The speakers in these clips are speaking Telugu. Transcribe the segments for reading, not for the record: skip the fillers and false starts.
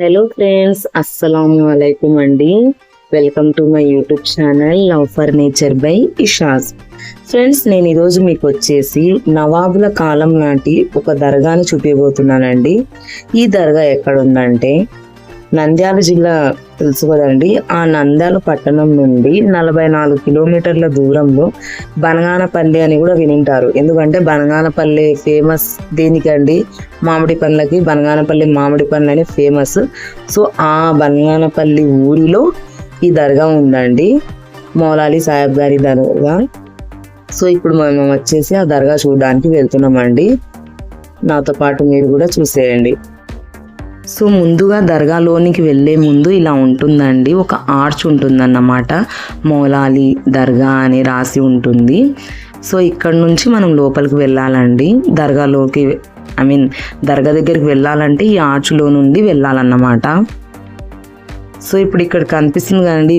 హలో ఫ్రెండ్స్, అస్సలాము అలైకుం అండి. Welcome to my YouTube channel love for nature by Ishaz. Friends, నేను ఈరోజు మీకు వచ్చేసి నవాబుల కాలం నాటి ఒక దర్గాని చూపించబోతున్నానండి. ఈ దర్గా ఎక్కడుందంటే నంద్యాల జిల్లా తెలుసు కదండి. ఆ నంద్యాల పట్టణం నుండి 44 కిలోమీటర్ల దూరంలో బనగానపల్లి అని కూడా వినింటారు. ఎందుకంటే బనగానపల్లి ఫేమస్ దేనికండి, మామిడి పండ్లకి. బనగానపల్లి మామిడి పండ్లు అని ఫేమస్. సో ఆ బనగానపల్లి ఊరిలో ఈ దర్గా ఉందండి, మౌలాలి సాహెబ్ గారి దర్గా. సో ఇప్పుడు మనం వచ్చేసి ఆ దర్గా చూడడానికి వెళ్తున్నామండి. నాతో పాటు మీరు కూడా చూసేయండి. సో ముందుగా దర్గాలోనికి వెళ్ళే ముందు ఇలా ఉంటుందండి, ఒక ఆర్చ్ ఉంటుందన్నమాట. మౌలాలి దర్గా అని రాసి ఉంటుంది. సో ఇక్కడ నుంచి మనం లోపలికి వెళ్ళాలండి. దర్గాలోకి దర్గా దగ్గరికి వెళ్ళాలంటే ఈ ఆర్చ్లో నుండి వెళ్ళాలన్నమాట. సో ఇప్పుడు ఇక్కడ కనిపిస్తుంది కదండి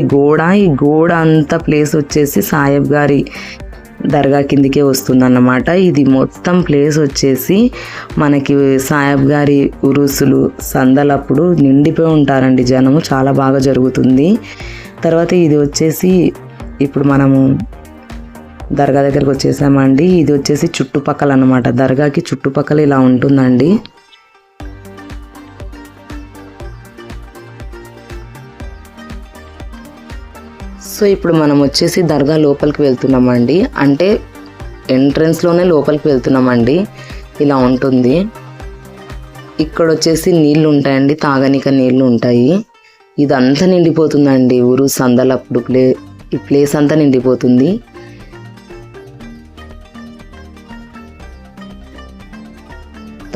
ఈ గోడ అంతా ప్లేస్ వచ్చేసి సాహెబ్ గారి దర్గా కిందికే వస్తుందన్నమాట. ఇది మొత్తం ప్లేస్ వచ్చేసి మనకి సాహెబ్ గారి ఉరుసులు సందలప్పుడు నిండిపోయి ఉంటారండి జనము, చాలా బాగా జరుగుతుంది. తర్వాత ఇది వచ్చేసి ఇప్పుడు మనము దర్గా దగ్గరకు వచ్చేసామండి. ఇది వచ్చేసి చుట్టుపక్కల అన్నమాట, దర్గాకి చుట్టుపక్కల ఇలా ఉంటుందండి. సో ఇప్పుడు మనం వచ్చేసి దర్గా లోపలికి వెళ్తున్నామండి. అంటే ఎంట్రన్స్లోనే లోపలికి వెళ్తున్నామండి. ఇలా ఉంటుంది. ఇక్కడ వచ్చేసి నీళ్ళు ఉంటాయండి, తాగనిక నీళ్ళు ఉంటాయి. ఇదంతా నిండిపోతుందండి ఊరు సందలప్పుడు ఈ ప్లేస్ అంతా నిండిపోతుంది.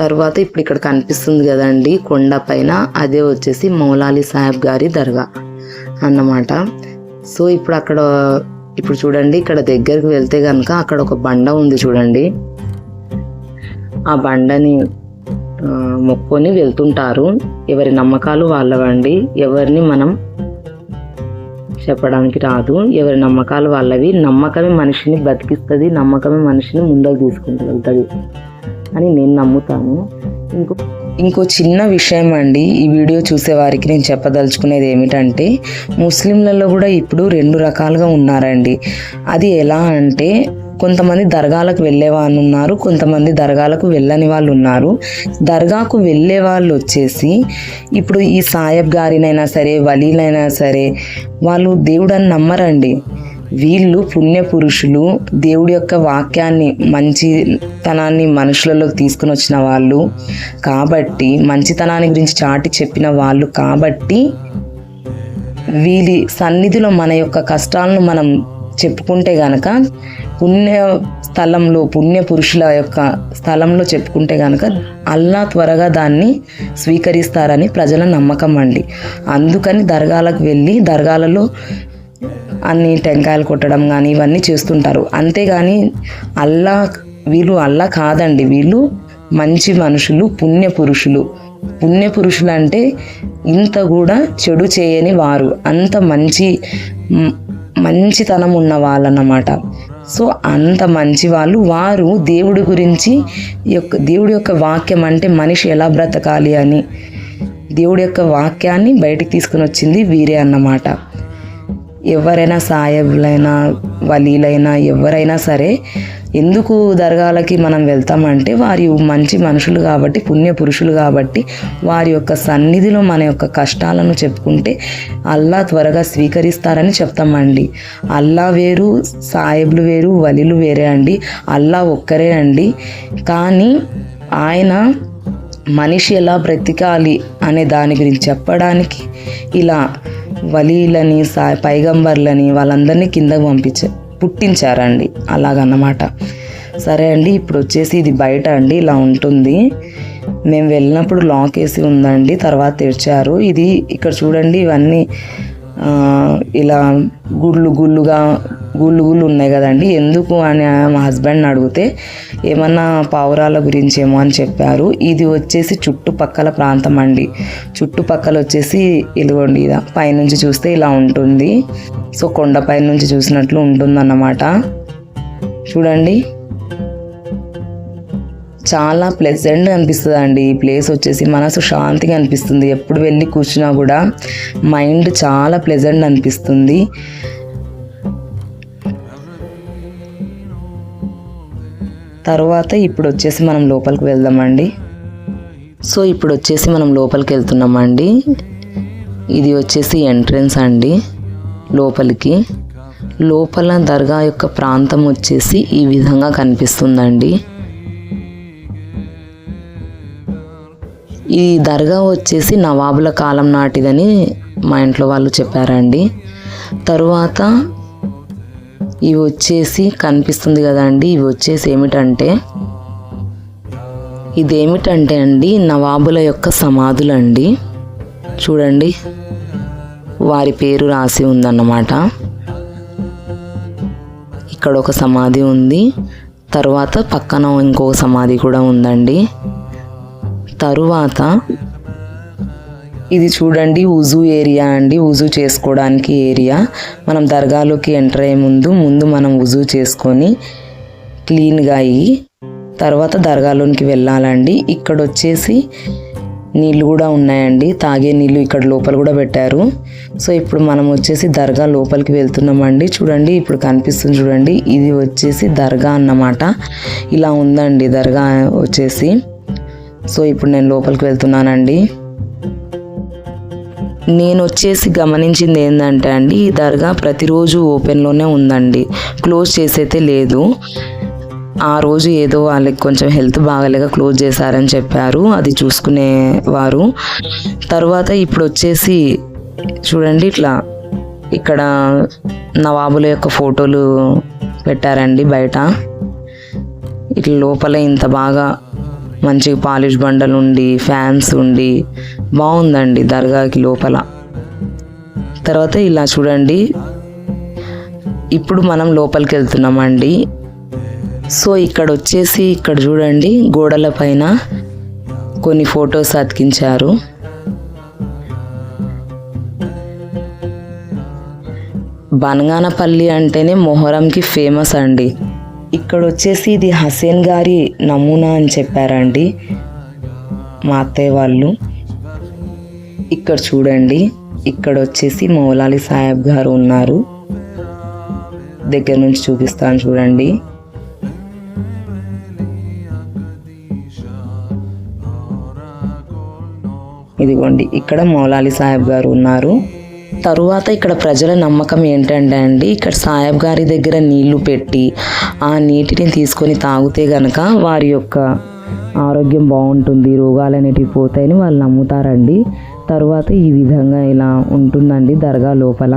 తర్వాత ఇప్పుడు ఇక్కడ కనిపిస్తుంది కదండి కొండ పైన, అదే వచ్చేసి మౌలాలి సాహెబ్ గారి దర్గా అన్నమాట. సో ఇప్పుడు చూడండి, ఇక్కడ దగ్గరికి వెళ్తే కనుక అక్కడ ఒక బండ ఉంది చూడండి. ఆ బండని మొక్కొని వెళ్తుంటారు. ఎవరి నమ్మకాలు వాళ్ళవండి, ఎవరిని మనం చెప్పడానికి రాదు. ఎవరి నమ్మకాలు వాళ్ళవి. నమ్మకమే మనిషిని బతికిస్తుంది, నమ్మకమే మనిషిని ముందుకు తీసుకుంటుంది అని నేను నమ్ముతాను. ఇంకో చిన్న విషయం అండి, ఈ వీడియో చూసే వారికి నేను చెప్పదలుచుకునేది ఏమిటంటే, ముస్లింలలో కూడా ఇప్పుడు 2 రకాలుగా ఉన్నారండి. అది ఎలా అంటే, కొంతమంది దర్గాలకు వెళ్ళే వాళ్ళు ఉన్నారు, కొంతమంది దర్గాలకు వెళ్ళని వాళ్ళు ఉన్నారు. దర్గాకు వెళ్ళే వాళ్ళు వచ్చేసి ఇప్పుడు ఈ సాహెబ్ గారినైనా సరే, వలీలైనా సరే, వాళ్ళు దేవుడని నమ్మరండి. వీళ్ళు పుణ్యపురుషులు, దేవుడి యొక్క వాక్యాన్ని, మంచితనాన్ని మనుషులలోకి తీసుకుని వచ్చిన వాళ్ళు కాబట్టి, మంచితనాన్ని గురించి చాటి చెప్పిన వాళ్ళు కాబట్టి, వీరి సన్నిధిలో మన యొక్క కష్టాలను మనం చెప్పుకుంటే గనక, పుణ్య పురుషుల యొక్క స్థలంలో చెప్పుకుంటే గనక అల్లా త్వరగా దాన్ని స్వీకరిస్తారని ప్రజల నమ్మకం అండి. అందుకని దర్గాలకు వెళ్ళి దర్గాలలో అన్ని టెంకాయలు కొట్టడం కానీ ఇవన్నీ చేస్తుంటారు. అంతేగాని వీళ్ళు అల్లా కాదండి. వీళ్ళు మంచి మనుషులు, పుణ్యపురుషులు అంటే ఇంత కూడా చెడు చేయని వారు, అంత మంచితనం ఉన్న వాళ్ళన్నమాట. సో అంత మంచి వారు దేవుడి గురించి, దేవుడి యొక్క వాక్యం అంటే మనిషి ఎలా బ్రతకాలి అని దేవుడి యొక్క వాక్యాన్ని బయటికి తీసుకుని వచ్చింది వీరే అన్నమాట. ఎవరైనా సాహెబ్లైనా, వలీలైనా, ఎవరైనా సరే ఎందుకు దర్గాలకి మనం వెళ్తామంటే, వారి మంచి మనుషులు కాబట్టి, పుణ్యపురుషులు కాబట్టి, వారి యొక్క సన్నిధిలో మన యొక్క కష్టాలను చెప్పుకుంటే అల్లా త్వరగా స్వీకరిస్తారని చెప్తామండి. అల్లా వేరు, సాహెబ్లు వేరు, వలీలు వేరే అండి. అల్లా ఒక్కరే అండి. కానీ ఆయన మనిషి ఎలా బ్రతికాలి అనే దాని గురించి చెప్పడానికి ఇలా వలీలని, పైగంబర్లని వాళ్ళందరినీ కిందకు పుట్టించారండి, అలాగన్నమాట. సరే అండి, ఇప్పుడు వచ్చేసి ఇది బయట అండి, ఇలా ఉంటుంది. మేము వెళ్ళినప్పుడు లాక్ వేసి ఉందండి, తర్వాత తెరిచారు. ఇది ఇక్కడ చూడండి, ఇవన్నీ ఇలా గుళ్ళు ఉన్నాయి కదండి. ఎందుకు అని మా హస్బెండ్ని అడిగితే ఏమన్నా పావురాల గురించి ఏమో అని చెప్పారు. ఇది వచ్చేసి చుట్టుపక్కల ప్రాంతం అండి. చుట్టుపక్కల వచ్చేసి ఇదిగోండి, ఇది పైనుంచి చూస్తే ఇలా ఉంటుంది. సో కొండపై నుంచి చూసినట్లు ఉంటుందన్నమాట. చూడండి, చాలా ప్లెజెంట్ అనిపిస్తుంది అండి. ఈ ప్లేస్ వచ్చేసి మనసు శాంతిగా అనిపిస్తుంది. ఎప్పుడు వెళ్ళి కూర్చున్నా కూడా మైండ్ చాలా ప్లెజెంట్ అనిపిస్తుంది. తర్వాత ఇప్పుడు వచ్చేసి మనం లోపలికి వెళ్దామండి. సో ఇప్పుడు వచ్చేసి మనం లోపలికి వెళ్తున్నామండి. ఇది వచ్చేసి ఎంట్రన్స్ అండి లోపలికి. లోపల దర్గా యొక్క ప్రాంతం వచ్చేసి ఈ విధంగా కనిపిస్తుందండి. ఈ దర్గా వచ్చేసి నవాబుల కాలం నాటిదని మా ఇంట్లో వాళ్ళు చెప్పారండి. తరువాత ఇవి వచ్చేసి కనిపిస్తుంది కదండి, ఇవి వచ్చేసి ఇదేమిటంటే అండి నవాబుల యొక్క సమాధులండి. చూడండి వారి పేరు రాసి ఉందన్నమాట. ఇక్కడ ఒక సమాధి ఉంది, తరువాత పక్కన ఇంకొక సమాధి కూడా ఉందండి. తరువాత ఇది చూడండి ఉజు ఏరియా అండి, ఉజు చేసుకోవడానికి ఏరియా. మనం దర్గాలోకి ఎంటర్ అయ్యే ముందు మనం ఉజు చేసుకొని క్లీన్గా అయ్యి తర్వాత దర్గాలోనికి వెళ్ళాలండి. ఇక్కడ వచ్చేసి నీళ్ళు కూడా ఉన్నాయండి, తాగే నీళ్ళు ఇక్కడ లోపల కూడా పెట్టారు. సో ఇప్పుడు మనం వచ్చేసి దర్గా లోపలికి వెళ్తున్నామండి. చూడండి ఇప్పుడు కనిపిస్తుంది చూడండి, ఇది వచ్చేసి దర్గా అన్నమాట. ఇలా ఉందండి దర్గా వచ్చేసి. సో ఇప్పుడు నేను లోపలికి వెళ్తున్నానండి. నేను వచ్చేసి గమనించింది ఏంటంటే అండి, ఈ దర్గా ప్రతిరోజు ఓపెన్లోనే ఉందండి, క్లోజ్ చేసైతే లేదు. ఆ రోజు ఏదో వాళ్ళకి కొంచెం హెల్త్ బాగాలేక క్లోజ్ చేశారని చెప్పారు, అది చూసుకునేవారు. తర్వాత ఇప్పుడు వచ్చేసి చూడండి ఇక్కడ నవాబుల యొక్క ఫోటోలు పెట్టారండి బయట. ఇట్లా లోపల ఇంత బాగా మంచి పాలిష్ బండలు ఉండి ఫ్యాన్స్ ఉండి బాగుందండి దర్గాకి లోపల. తర్వాత ఇలా చూడండి ఇప్పుడు మనం లోపలికి వెళ్తున్నామండి. సో ఇక్కడ వచ్చేసి ఇక్కడ చూడండి గోడల పైన కొన్ని ఫొటోస్ అతికించారు. బనగానపల్లి అంటేనే మొహరంకి ఫేమస్ అండి. ఇక్కడ వచ్చేసి ఇది హసేన్ గారి నమూనా అని చెప్పారండి మా అత్తయ్య వాళ్ళు. ఇక్కడ చూడండి ఇక్కడ వచ్చేసి మౌలాలి సాహెబ్ గారు ఉన్నారు. దగ్గర నుంచి చూపిస్తాను చూడండి. ఇదిగోండి ఇక్కడ మౌలాలి సాహెబ్ గారు ఉన్నారు. తరువాత ఇక్కడ ప్రజల నమ్మకం ఏంటంటే అండి, ఇక్కడ సాహెబ్ గారి దగ్గర నీళ్లు పెట్టి ఆ నీటిని తీసుకొని తాగితే గనక వారి యొక్క ఆరోగ్యం బాగుంటుంది, రోగాలు అనేటివి పోతాయని వాళ్ళు నమ్ముతారండి. తరువాత ఈ విధంగా ఇలా ఉంటుందండి దర్గా లోపల.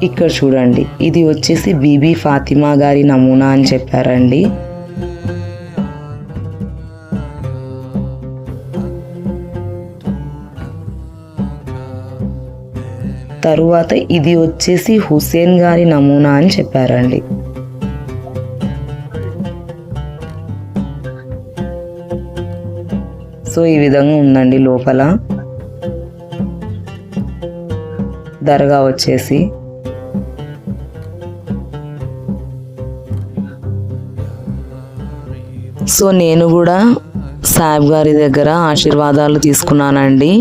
ఇక్కడ చూడండి ఇది వచ్చేసి బీబీ ఫాతిమా గారి నమూనా అని చెప్పారండి. తరువాత ఇది వచ్చేసి హుసేన్ గారి నమూనా అని చెప్పారండి. సో ఈ విధంగా ఉందండి లోపల దర్గా వచ్చేసి. సో నేను కూడా సాహెబ్ గారి దగ్గర ఆశీర్వాదాలు తీసుకున్నానండి.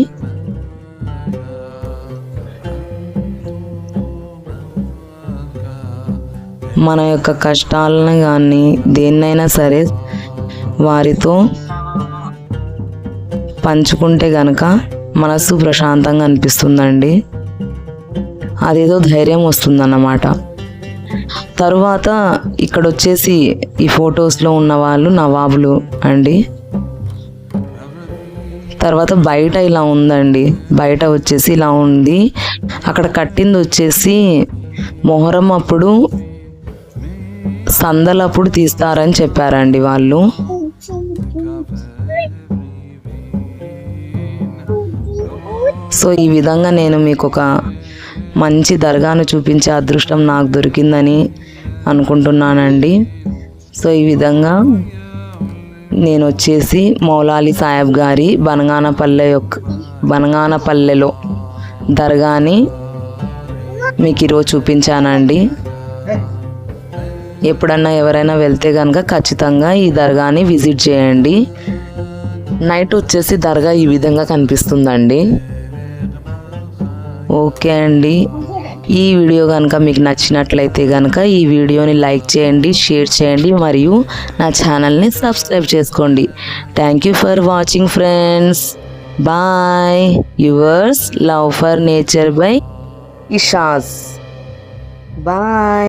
మన యొక్క కష్టాలను కానీ దేన్నైనా సరే వారితో పంచుకుంటే గనక మనసు ప్రశాంతంగా అనిపిస్తుందండి, అదేదో ధైర్యం వస్తుందన్నమాట. తరువాత ఇక్కడ వచ్చేసి ఈ ఫొటోస్లో ఉన్న వాళ్ళు నవాబులు అండి. తర్వాత బయట ఇలా ఉందండి, బయట వచ్చేసి ఇలా ఉంది. అక్కడ కట్టింది వచ్చేసి మొహరం అప్పుడు సందలప్పుడు తీస్తారని చెప్పారండి వాళ్ళు. సో ఈ విధంగా నేను మీకు ఒక మంచి దర్గాను చూపించే అదృష్టం నాకు దొరికిందని అనుకుంటున్నానండి. సో ఈ విధంగా నేను వచ్చేసి మౌలాలి సాహెబ్ గారి బనగానపల్లెలో దర్గాని మీకు ఈరోజు చూపించానండి. ఎప్పుడన్నా ఎవరైనా వెళ్తే కనుక ఖచ్చితంగా ఈ దర్గాని విజిట్ చేయండి. నైట్ వచ్చేసి దర్గా ఈ విధంగా కనిపిస్తుందండి. ఓకే అండి, ఈ వీడియో కనుక మీకు నచ్చినట్లయితే కనుక ఈ వీడియోని లైక్ చేయండి, షేర్ చేయండి మరియు నా ఛానల్ని సబ్స్క్రైబ్ చేసుకోండి. Thank you for watching friends. Bye. Yours love for nature by Ishas. Bye.